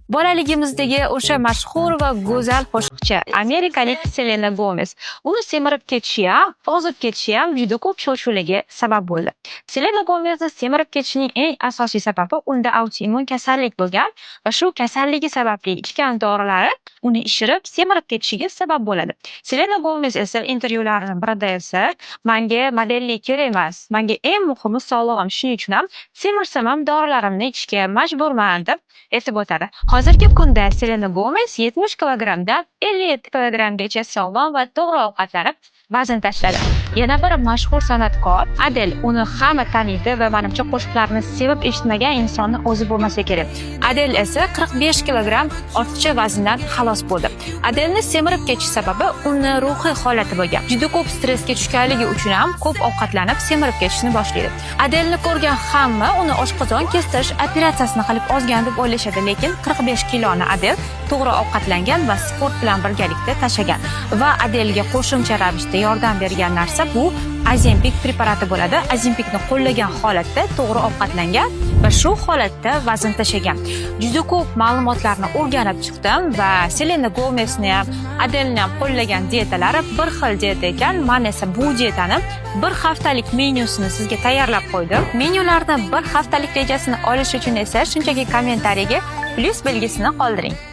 Bolaligimizdagi o'sha mashhur va go'zal qo'shiqchi amerikalik Selena Gomez. Uni semirib ketishi ham, ozib ketishi ham juda ko'p shov-shuvlarga sabab bo'ldi. Selena Gomez'ni semirib ketishining eng asosiy sababi unda autoimmun kasallik bo'lgan va shu kasalligi sababli ichgan dorilari uni ishirib, semirib ketishiga sabab bo'ladi. Selena Gomez esa intervyularining birida esa menga modellik kerak emas, menga eng muhimi sog'lig'im, shuning uchun ham semirsam ham dorilarimni ichishga majburman deb aytib o'tadi. Hozirgi kunda Selena Gomez 70 kilogramdan 57 kilogramgacha sog'lom va to'g'ri ovqatlanib vazn tashladi. Yana bir mashhur san'atkor Adele uni hamma taniydi va menimcha qo'shiqlarini sevib eshitmagan insonni o'zi bo'lmasa kerak. Adele esa 45 kilogram ortiqcha vazndan xalos bo'ldi. Adelni semirib ketish sababi uni ruhiy holati bo'lgan. Juda ko'p stressga tushganligi uchun ham ko'p ovqatlanib semirib ketishni boshlaydi. Adelni ko'rgan hamma uni oshqozon kestirish operatsiyasini qilib ozgan deb o'ylashadi, lekin 45 kiloni Adele to'g'ri ovqatlangan va sport bilan birgalikda tashagan va Adelga qo'shimcha ravishda yordam bergan narsa bu Ozempic preparati bo'ladi. Ozempicni qo'llagan holatda to'g'ri ovqatlangan va shu holatda vazn tashagan. Juda ko'p ma'lumotlarni o'rganib chiqdim va Selena Gomez'ni ham, Adelni ham qo'llagan dietalari bir xil dieta ekan. Men esa bu dietani bir haftalik menyusini sizga tayyorlab qo'ydim. Menyularni bir haftalik rejasini olish uchun esa shunchaki kommentariyaga plus belgisini qoldiring.